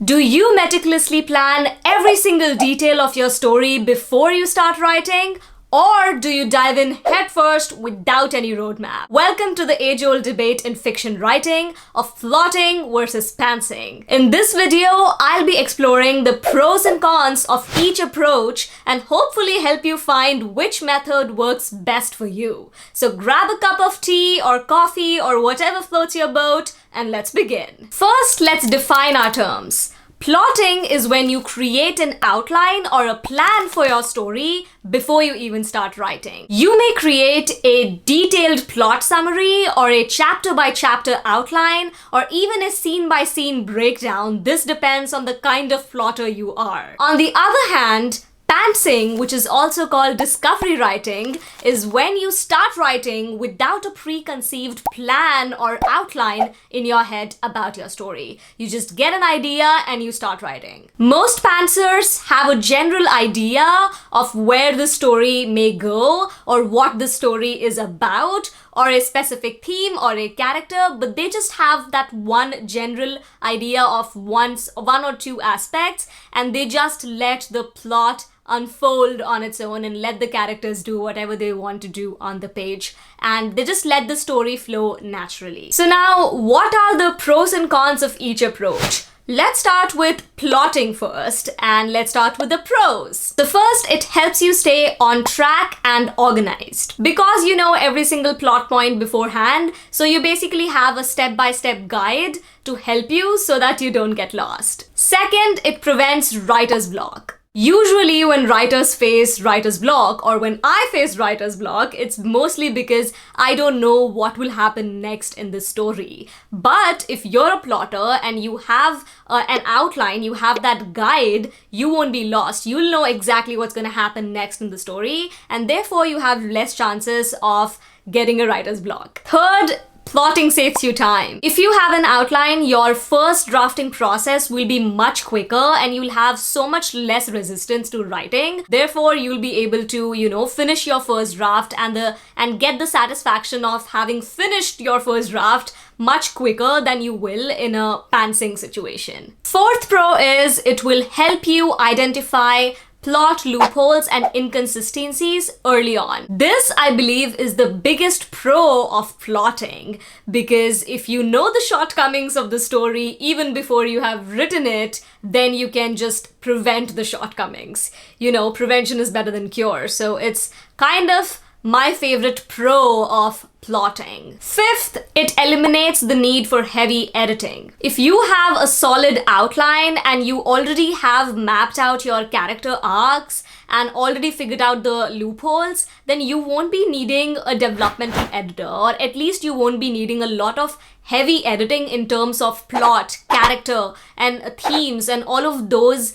Do you meticulously plan every single detail of your story before you start writing? Or do you dive in headfirst without any roadmap? Welcome to the age-old debate in fiction writing of plotting versus pantsing. In this video, I'll be exploring the pros and cons of each approach and hopefully help you find which method works best for you. So grab a cup of tea or coffee or whatever floats your boat and let's begin. First, let's define our terms. Plotting is when you create an outline or a plan for your story before you even start writing. You may create a detailed plot summary or a chapter-by-chapter outline or even a scene-by-scene breakdown. This depends on the kind of plotter you are. On the other hand, pantsing, which is also called discovery writing, is when you start writing without a preconceived plan or outline in your head about your story. You just get an idea and you start writing. Most pantsers have a general idea of where the story may go or what the story is about or a specific theme or a character, but they just have that one general idea of one or two aspects and they just let the plot unfold on its own and let the characters do whatever they want to do on the page, and they just let the story flow naturally. So now, what are the pros and cons of each approach? Let's start with plotting first, and let's start with the pros. The first, it helps you stay on track and organized. Because you know every single plot point beforehand, so you basically have a step-by-step guide to help you so that you don't get lost. Second, it prevents writer's block. Usually when writers face writer's block, or when I face writer's block, it's mostly because I don't know what will happen next in the story. But if you're a plotter and you have an outline, you have that guide, you won't be lost. You'll know exactly what's going to happen next in the story, and therefore you have less chances of getting a writer's block. Third, plotting saves you time. If you have an outline, your first drafting process will be much quicker and you'll have so much less resistance to writing. Therefore, you'll be able to, finish your first draft and get the satisfaction of having finished your first draft much quicker than you will in a pantsing situation. Fourth pro is it will help you identify plot loopholes and inconsistencies early on. This, I believe, is the biggest pro of plotting, because if you know the shortcomings of the story even before you have written it, then you can just prevent the shortcomings. Prevention is better than cure. So it's kind of my favorite pro of plotting. Fifth, it eliminates the need for heavy editing. If you have a solid outline and you already have mapped out your character arcs and already figured out the loopholes, then you won't be needing a developmental editor, or at least you won't be needing a lot of heavy editing in terms of plot, character, and themes and all of those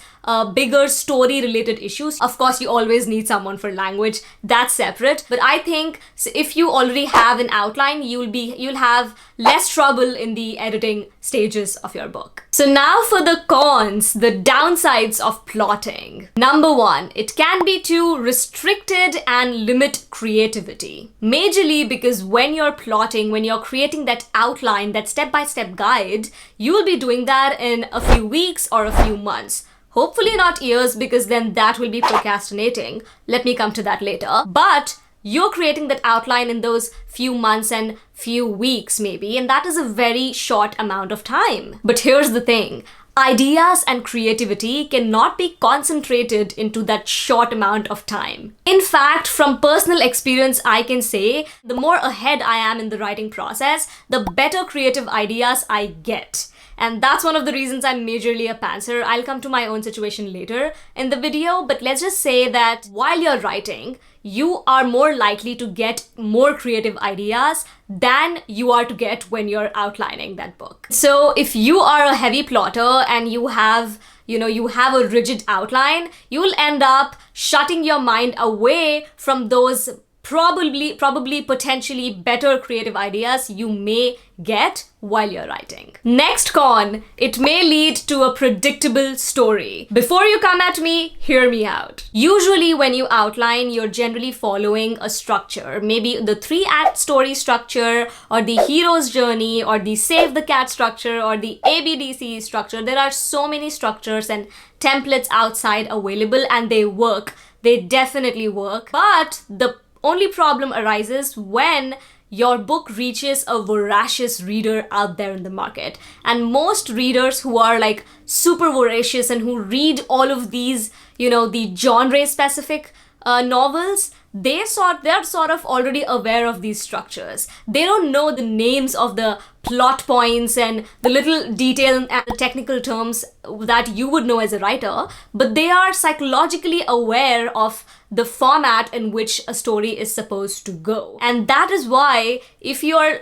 bigger story-related issues. Of course, you always need someone for language. That's separate. But I think if you already have an outline, you'll have less trouble in the editing stages of your book. So now for the cons, the downsides of plotting. Number one, it can be too restricted and limit creativity. Majorly because when you're plotting, when you're creating that outline, that step-by-step guide, you will be doing that in a few weeks or a few months. Hopefully not years, because then that will be procrastinating. Let me come to that later. But you're creating that outline in those few months and few weeks maybe, and that is a very short amount of time. But here's the thing. Ideas and creativity cannot be concentrated into that short amount of time. In fact, from personal experience, I can say the more ahead I am in the writing process, the better creative ideas I get. And that's one of the reasons I'm majorly a pantser. I'll come to my own situation later in the video, but let's just say that while you're writing, you are more likely to get more creative ideas than you are to get when you're outlining that book. So if you are a heavy plotter and you have a rigid outline, you will end up shutting your mind away from those probably potentially better creative ideas you may get while you're writing. Next con, it may lead to a predictable story. Before you come at me, hear me out. Usually when you outline, you're generally following a structure. Maybe the 3-act story structure, or the hero's journey, or the save the cat structure, or the ABDC structure. There are so many structures and templates outside available, and they work. They definitely work. But the only problem arises when your book reaches a voracious reader out there in the market. And most readers who are like super voracious and who read all of these, the genre specific novels, they're sort of already aware of these structures. They don't know the names of the plot points and the little detail and the technical terms that you would know as a writer, but they are psychologically aware of the format in which a story is supposed to go. And that is why if you're,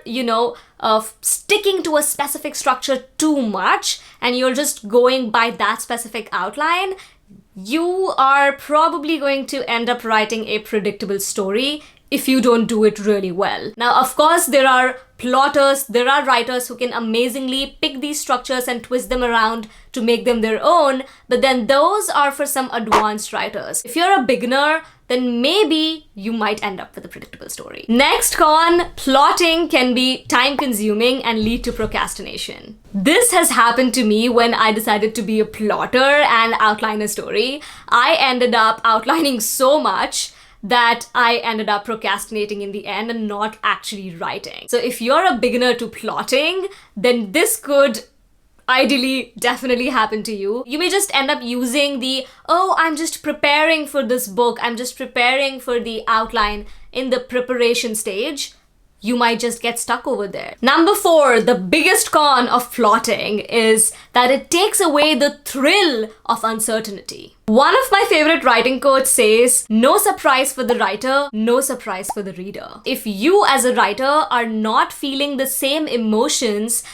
sticking to a specific structure too much and you're just going by that specific outline, you are probably going to end up writing a predictable story if you don't do it really well. Now, of course, there are plotters, there are writers who can amazingly pick these structures and twist them around to make them their own, but then those are for some advanced writers. If you're a beginner, then maybe you might end up with a predictable story. Next con, plotting can be time-consuming and lead to procrastination. This has happened to me when I decided to be a plotter and outline a story. I ended up outlining so much that I ended up procrastinating in the end and not actually writing. So if you're a beginner to plotting, then this could ideally definitely happen to you. You may just end up using I'm just preparing for this book, I'm just preparing for the outline in the preparation stage. You might just get stuck over there. Number 4, the biggest con of plotting is that it takes away the thrill of uncertainty. One of my favorite writing quotes says, "No surprise for the writer, no surprise for the reader." If you as a writer are not feeling the same emotions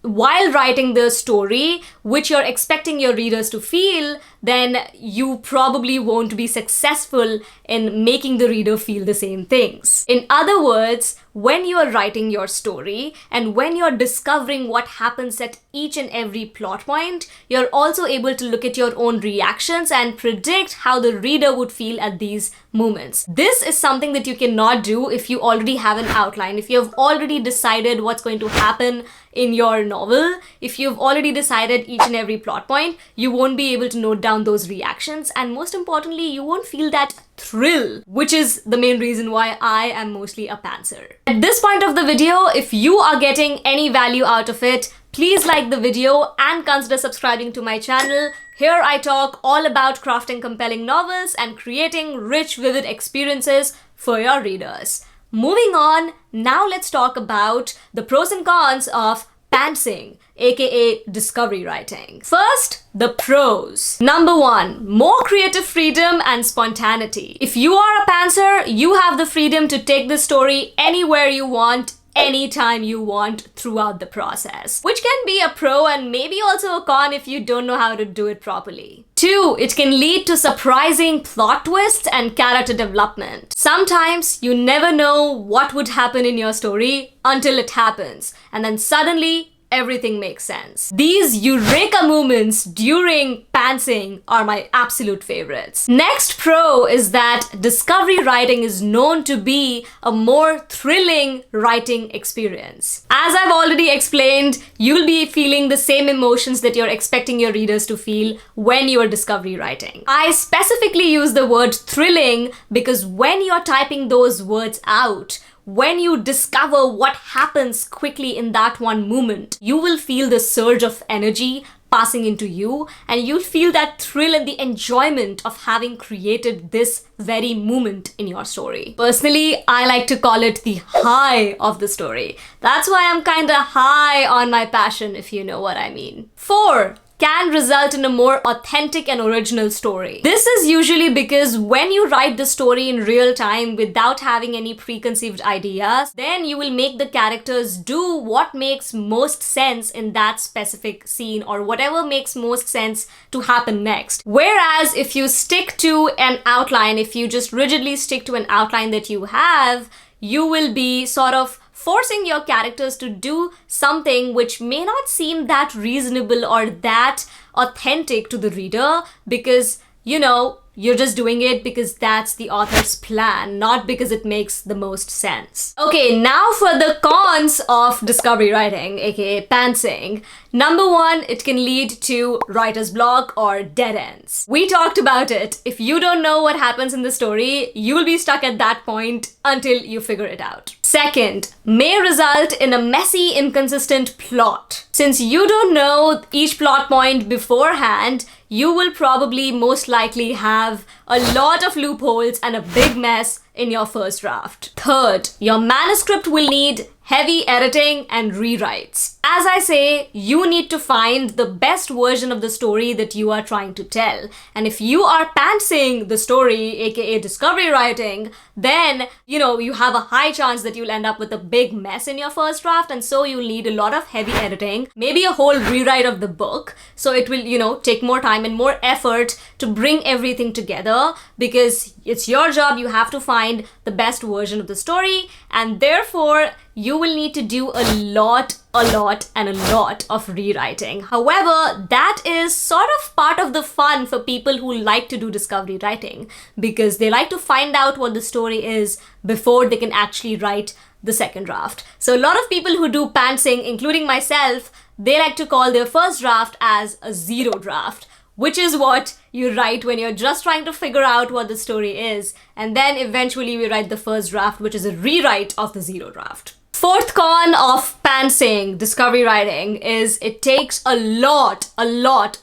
while writing the story which you're expecting your readers to feel, then you probably won't be successful in making the reader feel the same things. In other words, when you're writing your story and when you're discovering what happens at each and every plot point, you're also able to look at your own reactions and predict how the reader would feel at these moments. This is something that you cannot do if you already have an outline, if you have already decided what's going to happen in your novel. If you've already decided each and every plot point, you won't be able to note down those reactions, and most importantly, you won't feel that thrill, which is the main reason why I am mostly a pantser. At this point of the video, if you are getting any value out of it, please like the video and consider subscribing to my channel. Here I talk all about crafting compelling novels and creating rich, vivid experiences for your readers. Moving on, now let's talk about the pros and cons of pantsing, aka discovery writing. First, the pros. Number 1, more creative freedom and spontaneity. If you are a pantser, you have the freedom to take the story anywhere you want, anytime you want throughout the process, which can be a pro and maybe also a con if you don't know how to do it properly. 2, it can lead to surprising plot twists and character development. Sometimes you never know what would happen in your story until it happens, and then suddenly everything makes sense. These eureka moments during pantsing are my absolute favorites. Next pro is that discovery writing is known to be a more thrilling writing experience. As I've already explained, you'll be feeling the same emotions that you're expecting your readers to feel when you're discovery writing. I specifically use the word thrilling because when you're typing those words out, when you discover what happens quickly in that one moment, you will feel the surge of energy passing into you, and you'll feel that thrill and the enjoyment of having created this very moment in your story. Personally, I like to call it the high of the story. That's why I'm kinda high on my passion, if you know what I mean. 4, can result in a more authentic and original story. This is usually because when you write the story in real time without having any preconceived ideas, then you will make the characters do what makes most sense in that specific scene or whatever makes most sense to happen next. Whereas if you stick to an outline, if you just rigidly stick to an outline that you have, you will be sort of forcing your characters to do something which may not seem that reasonable or that authentic to the reader because, you know, you're just doing it because that's the author's plan, not because it makes the most sense. Okay, now for the cons of discovery writing, aka pantsing. Number one, it can lead to writer's block or dead ends. We talked about it. If you don't know what happens in the story, you will be stuck at that point until you figure it out. Second, may result in a messy, inconsistent plot. Since you don't know each plot point beforehand, you will probably most likely have a lot of loopholes and a big mess in your first draft. Third, your manuscript will need heavy editing and rewrites. As I say, you need to find the best version of the story that you are trying to tell. And if you are pantsing the story, aka discovery writing, then, you have a high chance that you'll end up with a big mess in your first draft, and so you'll need a lot of heavy editing, maybe a whole rewrite of the book. So it will, take more time and more effort to bring everything together because it's your job. You have to find the best version of the story, and therefore you will need to do a lot of rewriting. However, that is sort of part of the fun for people who like to do discovery writing because they like to find out what the story is before they can actually write the second draft. So a lot of people who do pantsing, including myself, they like to call their first draft as a zero draft, which is what you write when you're just trying to figure out what the story is. And then eventually we write the first draft, which is a rewrite of the zero draft. Fourth con of pantsing discovery writing is it takes a lot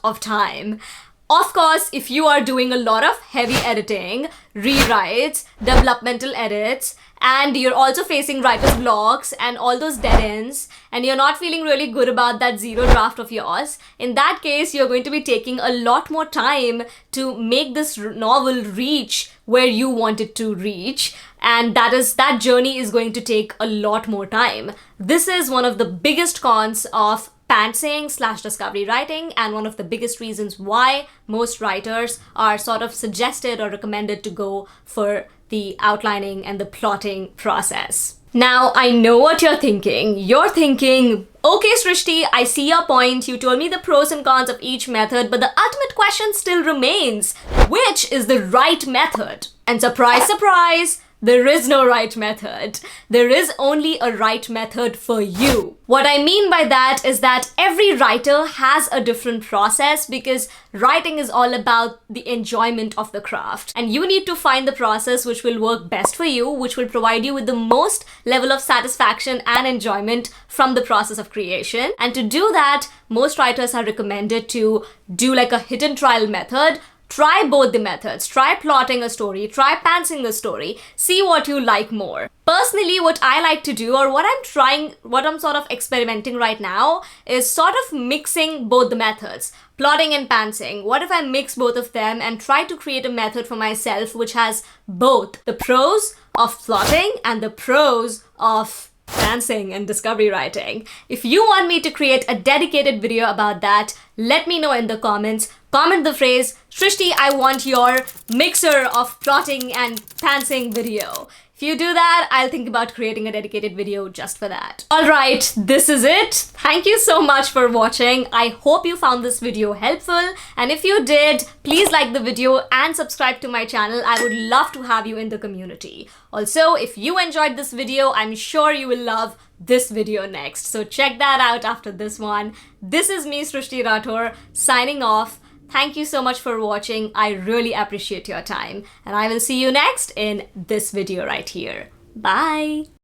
of time. Of course, if you are doing a lot of heavy editing, rewrites, developmental edits, and you're also facing writer's blocks and all those dead ends, and you're not feeling really good about that zero draft of yours, in that case, you're going to be taking a lot more time to make this novel reach where you want it to reach, and that journey is going to take a lot more time. This is one of the biggest cons of pantsing / discovery writing, and one of the biggest reasons why most writers are sort of suggested or recommended to go for the outlining and the plotting process. Now, I know what you're thinking. You're thinking, okay, Srishti, I see your point. You told me the pros and cons of each method, but the ultimate question still remains. Which is the right method? And surprise, surprise, there is no right method. There is only a right method for you. What I mean by that is that every writer has a different process because writing is all about the enjoyment of the craft. And you need to find the process which will work best for you, which will provide you with the most level of satisfaction and enjoyment from the process of creation. And to do that, most writers are recommended to do like a hit and trial method. Try both the methods. Try plotting a story, try pantsing a story, see what you like more. Personally, what I like to do, or what I'm sort of experimenting right now, is sort of mixing both the methods, plotting and pantsing. What if I mix both of them and try to create a method for myself which has both the pros of plotting and the pros of pantsing and discovery writing? If you want me to create a dedicated video about that, let me know in the comments. Comment the phrase, Srishti, I want your mixer of plotting and pantsing video. If you do that, I'll think about creating a dedicated video just for that. Alright, this is it. Thank you so much for watching. I hope you found this video helpful. And if you did, please like the video and subscribe to my channel. I would love to have you in the community. Also, if you enjoyed this video, I'm sure you will love this video next. So check that out after this one. This is me, Srishti Rathour, signing off. Thank you so much for watching. I really appreciate your time. And I will see you next in this video right here. Bye!